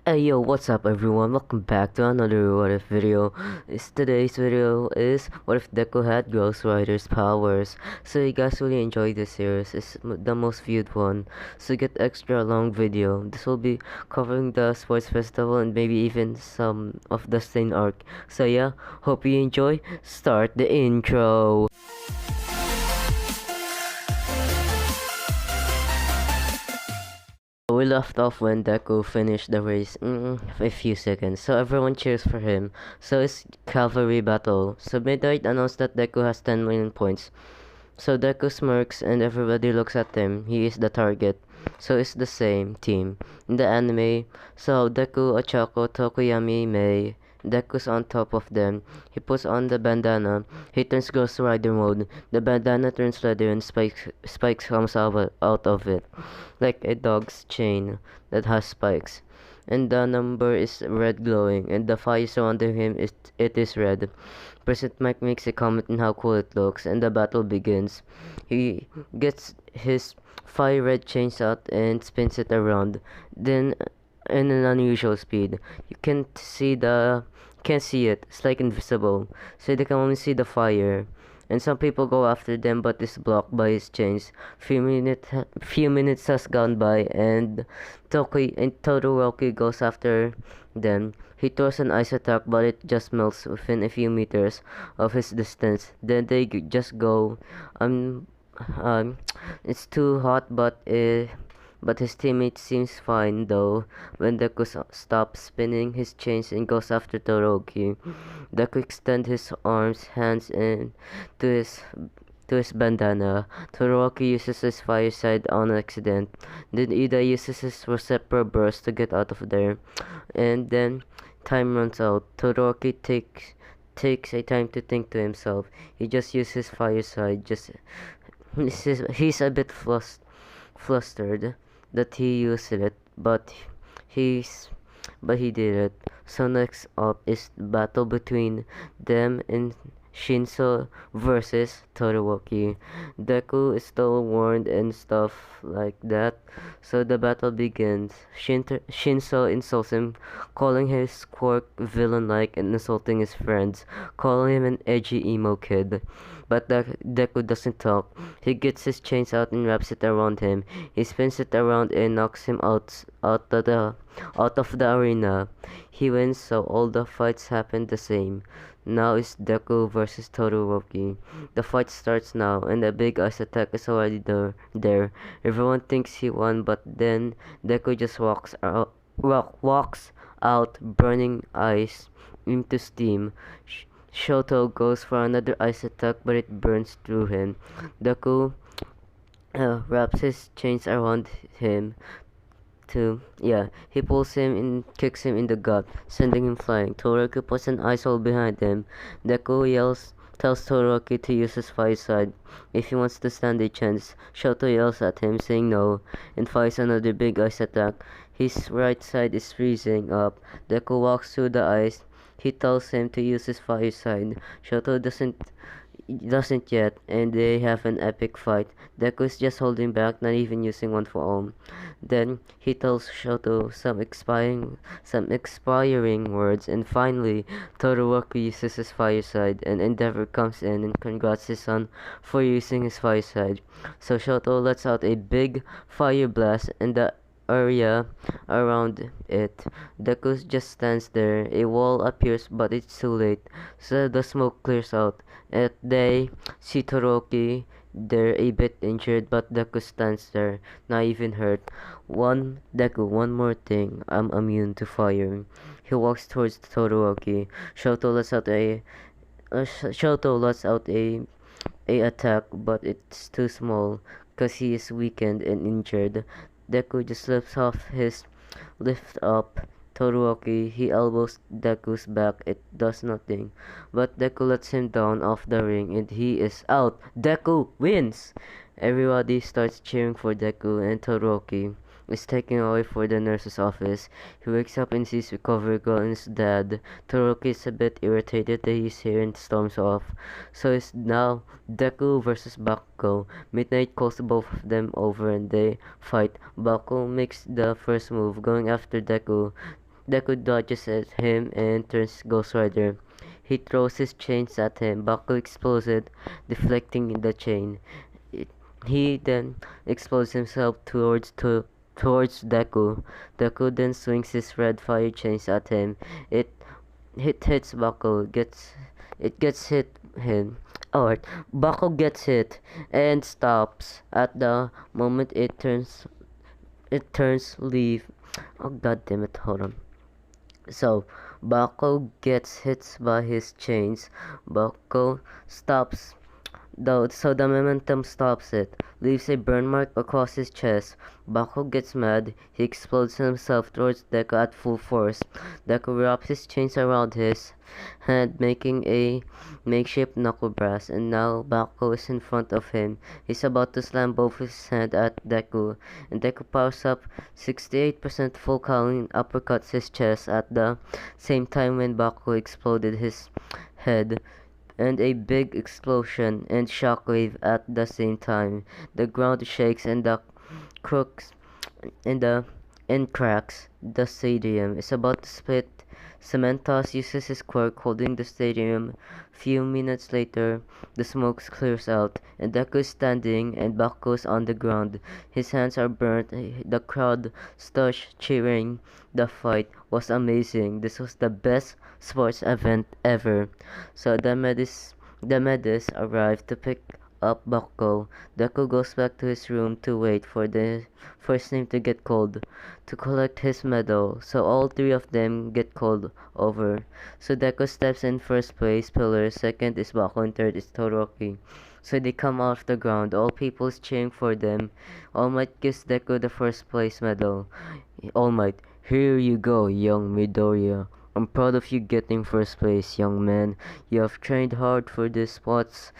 Hey yo, what's up everyone? Welcome back to another What If video. Today's video is what if Deku had Ghost Rider's powers. So you guys really enjoy this series. It's the most viewed one. So get extra long video. This will be covering the sports festival and maybe even some of the Stain arc. So yeah, hope you enjoy. Start the intro. We left off when Deku finished the race a few seconds, so everyone cheers for him. So it's cavalry battle. So Midnight announced that Deku has 10 million points. So Deku smirks and everybody looks at him. He is the target. So it's the same team. In the anime, so Deku, Ochako, Tokuyami, Mei, Deku's on top of them. He puts on the bandana. He turns Ghost Rider mode. The bandana turns leather and spikes comes out of it. Like a dog's chain that has spikes. And the number is red glowing, and the fire surrounding him is red. President Mike makes a comment on how cool it looks, and the battle begins. He gets his fire red chains out and spins it around. Then, in an unusual speed, can't see it. It's like invisible, so they can only see the fire. And some people go after them, but is blocked by his chains. Few minutes has gone by, and Todoroki goes after them. He throws an ice attack, but it just melts within a few meters of his distance. Then they just go. Um, um, it's too hot, but his teammate seems fine though. When Deku stops spinning his chains and goes after Todoroki, Deku extends his arms, hands, and to his to his bandana. Todoroki uses his fire side on accident. Then Ida uses his Receptor burst to get out of there. And then time runs out. Todoroki takes a time to think to himself. He just uses his fire side. He's a bit flustered that he used it, he's but he did it. So next up is the battle between them and Shinso versus Todoroki. Deku is still warned and stuff like that. So the battle begins. Shinso insults him, calling his quirk villain-like and insulting his friends, calling him an edgy emo kid. But Deku doesn't talk. He gets his chains out and wraps it around him. He spins it around and knocks him out of the arena. He wins, so all the fights happen the same. Now it's Deku versus Todoroki. The fight starts now, and the big ice attack is already there. Everyone thinks he won, but then Deku just walks out, burning ice into steam. Shoto goes for another ice attack, but it burns through him. Deku wraps his chains around him he pulls him and kicks him in the gut, sending him flying. Todoroki puts an ice wall behind him. Tells Todoroki to use his fire side if he wants to stand a chance. Shoto yells at him, saying no, and fires another big ice attack. His right side is freezing up. Deku walks through the ice. He tells him to use his fire side. Shoto doesn't yet, and they have an epic fight. Deku is just holding back, not even using one for all. Then he tells Shoto some expiring words, and finally Todoroki uses his fire side, and Endeavor comes in and congrats his son for using his fire side. So Shoto lets out a big fire blast, and the area around it. Deku just stands there. A wall appears, but it's too late, so the smoke clears out. And they see Todoroki. They're a bit injured, but Deku stands there, not even hurt. Deku, one more thing. I'm immune to fire. He walks towards Todoroki. Shoto lets out a attack, but it's too small, cause he is weakened and injured. Deku just lift up Todoroki. He elbows Deku's back. It does nothing. But Deku lets him down off the ring and he is out. Deku wins! Everybody starts cheering for Deku, and Todoroki is taken away for the nurse's office. He wakes up and sees Recovery Girl and his dad. Todoroki is a bit irritated that he's here and storms off. So it's now Deku versus Bakugo. Midnight calls both of them over and they fight. Bakugo makes the first move, going after Deku. Deku dodges at him and turns Ghost Rider. He throws his chains at him. Baku explodes, deflecting the chain. It, he then explodes himself towards Deku. Deku then swings his red fire chains at him. It hits Baku. Gets hit him. Alright, Baku gets hit and stops at the moment it turns leave. Oh god damn it! Hold on. So, Baku gets hit by his chains. Baku stops, though, so the momentum stops it, leaves a burn mark across his chest. Baku gets mad. He explodes himself towards Deku at full force. Deku wraps his chains around his hand, making a makeshift knuckle brass, and now Baku is in front of him. He's about to slam both his hands at Deku, and Deku powers up 68% full count and uppercuts his chest at the same time when Baku exploded his head and a big explosion and shockwave at the same time. The ground shakes and the crooks and the and cracks. The stadium is about to split. Cementos uses his quirk holding the stadium. Few minutes later, the smoke clears out, and Deku is standing and Baku's on the ground. His hands are burnt. The crowd starts cheering. The fight was amazing. This was the best sports event ever. So the medics arrive to pick up Baku. Deku goes back to his room to wait for the first name to get called to collect his medal. So all three of them get called over. So Deku steps in first place, pillar, second is Baku, and third is Todoroki. So they come off the ground, all people is cheering for them. All Might gives Deku the first place medal. All Might, here you go, young Midoriya. I'm proud of you getting first place, young man. You have trained hard for this sports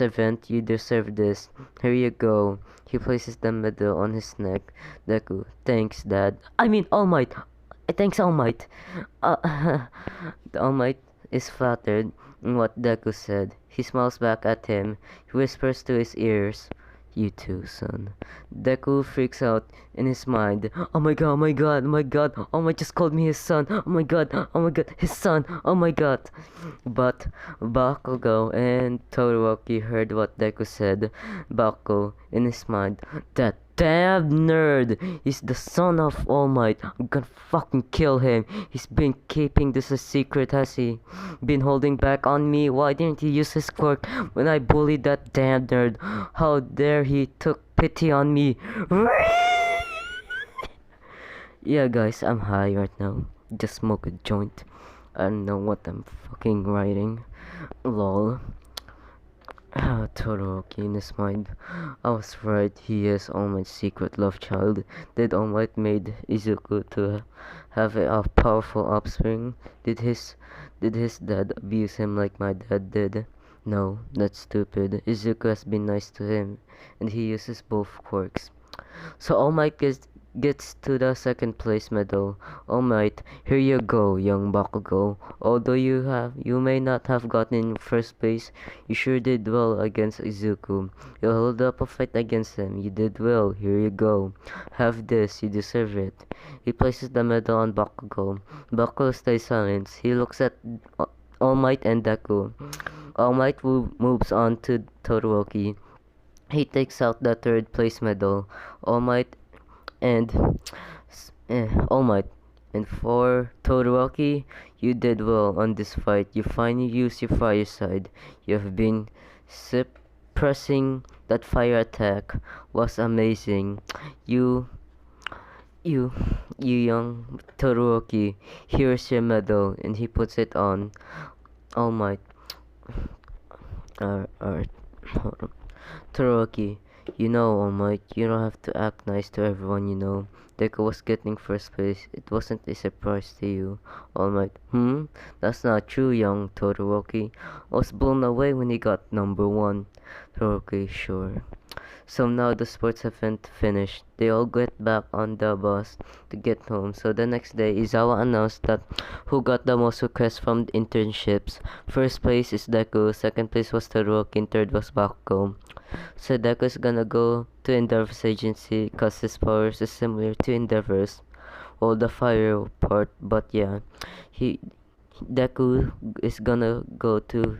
event. You deserve this. Here you go. He places the medal on his neck. Deku, thanks, Dad. I mean, All Might. Thanks, All Might. The All Might is flattered in what Deku said. He smiles back at him. He whispers to his ears, "You too, son." Deku freaks out in his mind. Oh my god, oh my god, oh my god, oh my just called me his son. Oh my god, his son, oh my god. But Bakugo and Todoroki heard what Deku said. Baku, in his mind, that damn nerd! He's the son of All Might. I'm gonna fucking kill him. He's been keeping this a secret, has he? Been holding back on me? Why didn't he use his quirk when I bullied that damn nerd? How dare he took pity on me? Yeah, guys, I'm high right now. Just smoke a joint. I don't know what I'm fucking writing. Lol. Todoroki in his mind. I was right, he is All Might's secret love child. Did All Might made Izuku to have a powerful offspring? Did his dad abuse him like my dad did? No, that's stupid. Izuku has been nice to him, and he uses both quirks. So All Might gets to the second place medal. All Might, here you go, young Bakugo. Although you may not have gotten in first place, you sure did well against Izuku. You held up a fight against him. You did well. Here you go. Have this. You deserve it. He places the medal on Bakugo. Bakugo stays silent. He looks at All Might and Deku. All Might moves on to Todoroki. He takes out the third place medal. All Might and All Might. And for Todoroki, you did well on this fight. You finally used your fire side. You have been suppressing that fire attack. Was amazing. You young Todoroki. Here's your medal, and he puts it on All Might. Alright, hold on. Todoroki, All Might, you don't have to act nice to everyone, Deku was getting first place. It wasn't a surprise to you. All Might, That's not true, young Todoroki. I was blown away when he got number one. Todoroki, sure. So now the sports event finished. They all get back on the bus to get home. So the next day, Izawa announced that who got the most requests from the internships. First place is Deku, second place was Todoroki, and third was Bakugo. So Deku's gonna go to Endeavor's agency cause his powers is similar to Endeavor's. all the fire part. But yeah, he Deku is gonna go to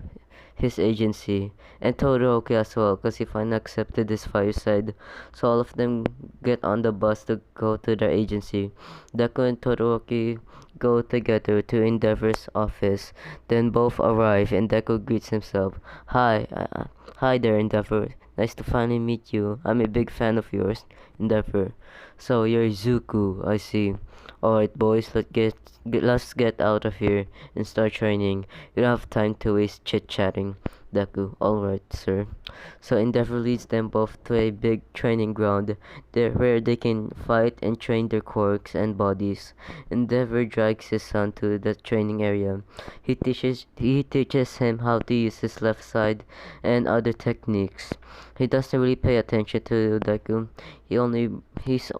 his agency, and Todoroki as well, because he finally accepted his fireside. So all of them get on the bus to go to their agency. Deku and Todoroki go together to Endeavor's office. Then both arrive, and Deku greets himself. Hi there, Endeavor. Nice to finally meet you. I'm a big fan of yours, Endeavor. So you're Zuko, I see. Alright, boys, let's get out of here and start training. You don't have time to waste chit-chatting. Deku, alright, sir. So Endeavor leads them both to a big training ground there where they can fight and train their quirks and bodies. Endeavor drags his son to the training area. He teaches him how to use his left side and other techniques. He doesn't really pay attention to Deku. He only he's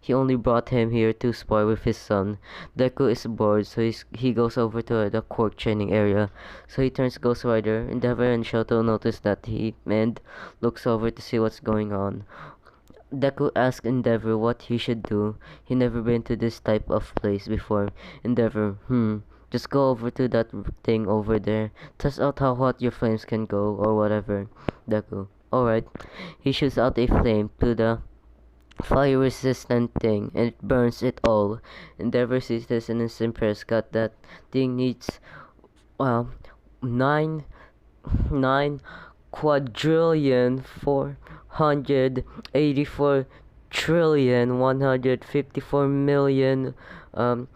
he only brought him here to spar with his son. Deku is bored, so he goes over to the quirk training area. So he turns Ghost Rider. Endeavor and Shoto notice that he and looks over to see what's going on. Deku asks Endeavor what he should do. He never been to this type of place before. Endeavor, just go over to that thing over there. Test out how hot your flames can go or whatever. Deku, alright. He shoots out a flame to the fire resistant thing and it burns it all. Endeavor sees this and is impressed. God, that thing needs well 9,484,154,000,000 oh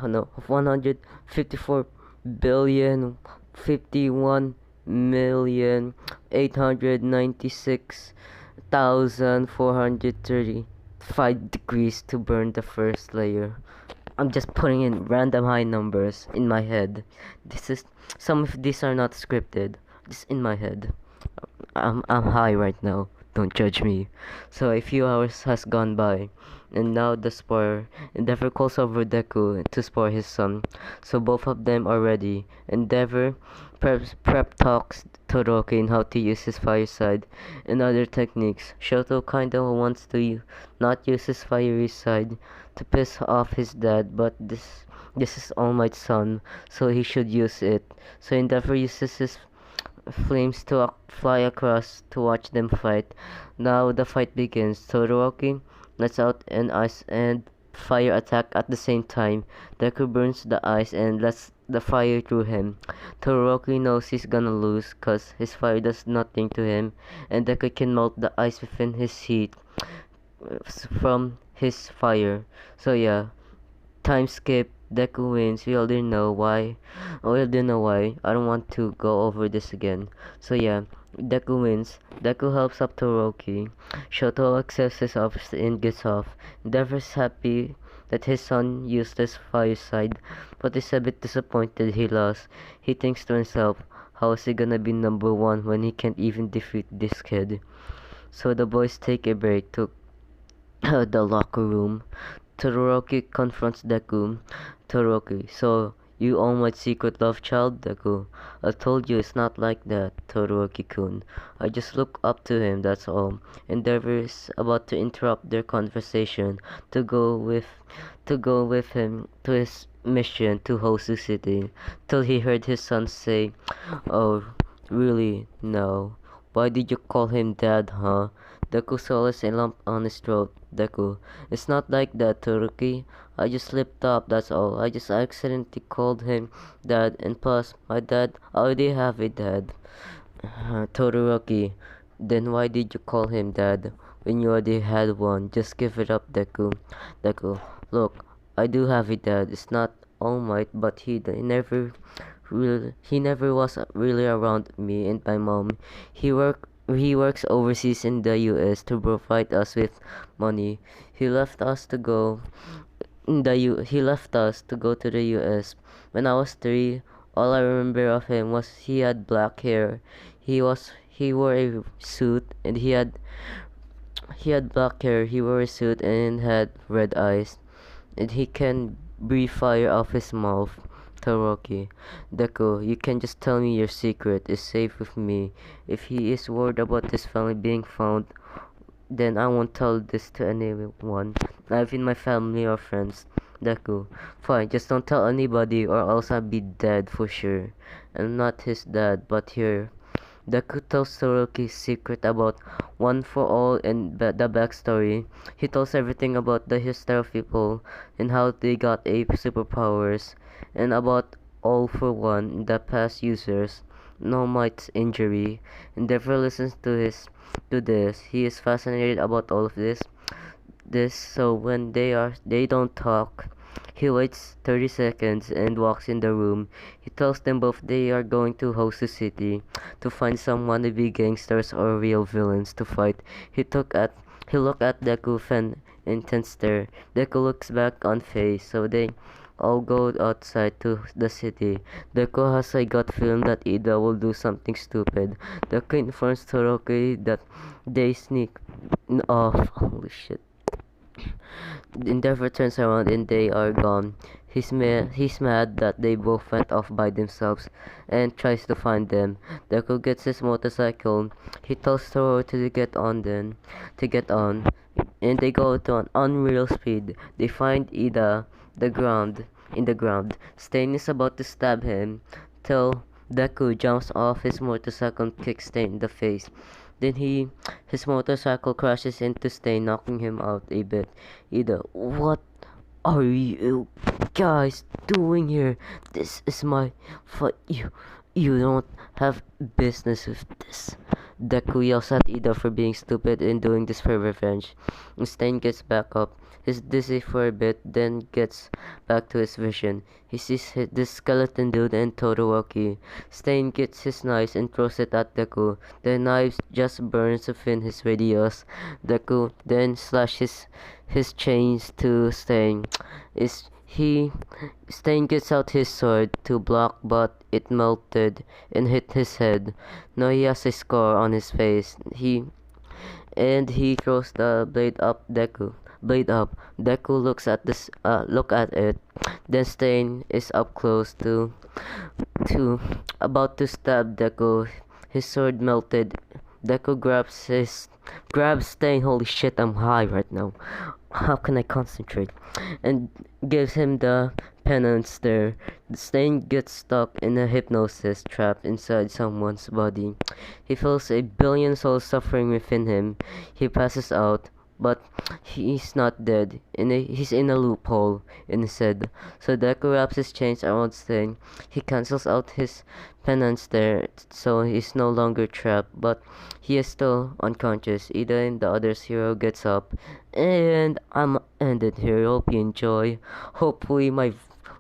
no 154,896,435 to burn the first layer. I'm just putting in random high numbers in my head. This is some of these are not scripted. Just in my head. I'm high right now. Don't judge me. So a few hours has gone by, and now the spore Endeavor calls over Deku to spore his son. So both of them are ready. Endeavor prep talks Todoroki on how to use his fire side and other techniques. Shoto kinda wants to not use his fiery side to piss off his dad, but this is All Might's son, so he should use it. So Endeavor uses his flames to fly across to watch them fight. Now the fight begins. Todoroki lets out an ice and fire attack at the same time. Deku burns the ice and lets the fire through him. Todoroki knows he's gonna lose cause his fire does nothing to him, and Deku can melt the ice within his heat from his fire. So yeah, time skip. Deku wins. We already know why. I don't want to go over this again. So yeah, Deku wins. Deku helps up Todoroki. Shoto accepts his office and gets off. Endeavor's happy that his son used his fire side, but is a bit disappointed he lost. He thinks to himself, how is he gonna be number one when he can't even defeat this kid? So the boys take a break to the locker room. Todoroki confronts Deku. Todoroki, so you own my secret love child, Deku. I told you it's not like that, Todoroki-kun. I just look up to him, that's all. Endeavor is about to interrupt their conversation to go with him to his mission to Hosu City, till he heard his son say, "Oh, really? No. Why did you call him dad, huh?" Deku swallows a lump on his throat. Deku, it's not like that, Todoroki. I just slipped up, that's all. I just accidentally called him dad, and plus, my dad already have a dad. Todoroki, then why did you call him dad when you already had one? Just give it up, Deku. Deku, look, I do have a dad. It's not All Might, but he never was really around me and my mom. He works overseas in the US to provide us with money. He left us to go he left us to go to the US. When I was 3, all I remember of him was he had black hair. He wore a suit and he had black hair. He wore a suit and had red eyes. And he can breathe fire off his mouth. Todoroki, Deku, you can just tell me your secret is safe with me. If he is worried about his family being found, then I won't tell this to anyone, not even my family or friends. Deku, fine, just don't tell anybody or else I'll be dead for sure. I'm not his dad, but here. Deku tells Todoroki's secret about One for All and the backstory. He tells everything about the history of people and how they got ape superpowers, and about All for One, the past users, No Might's injury. And Endeavor listens to this. He is fascinated about all of this, so when they don't talk, he waits 30 seconds and walks in the room. He tells them both they are going to host the city to find some wannabe gangsters or real villains to fight. He look at Deku with an intense stare. Deku looks back on Faye, so they all go outside to the city. Deku has a gut feeling that Ida will do something stupid. Deku informs Toroki that they sneak off. Holy shit. Endeavor turns around and they are gone. He's mad that they both went off by themselves and tries to find them. Deku gets his motorcycle. He tells Toro to get on, and they go to an unreal speed. They find Ida the ground in the ground. Stain is about to stab him till Deku jumps off his motorcycle and kicks Stain in the face. Then his motorcycle crashes into Stain, knocking him out a bit. Ida, what are you guys doing here? This is my fight. You don't have business with this. Deku yells at Ida for being stupid and doing this for revenge. Stain gets back up. He's dizzy for a bit, then gets back to his vision. He sees this skeleton dude and Todoroki. Stain gets his knives and throws it at Deku. The knives just burns within his radius. Deku then slashes his chains to Stain. Is he Stain gets out his sword to block, but it melted and hit his head. Now he has a scar on his face. He throws the blade up. Deku look at it. Then Stain is up close to about to stab Deku. His sword melted. Deku grabs Stain. Holy shit, I'm high right now. How can I concentrate? And gives him the penance stare. Stain gets stuck in a hypnosis trap inside someone's body. He feels a billion souls suffering within him. He passes out, but he's not dead. He's in a loophole in his head. So Deku wraps his chains around Stain. He cancels out his penance there, so he's no longer trapped, but he is still unconscious. Ida and the other hero gets up, and I'm ended here. Hope you enjoy. Hopefully my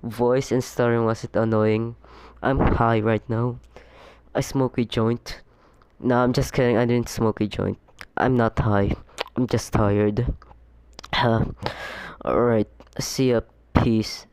voice and stuttering wasn't annoying. I'm high right now. I smoke a joint. No, I'm just kidding. I didn't smoke a joint. I'm not high. I'm just tired. Alright. See ya. Peace.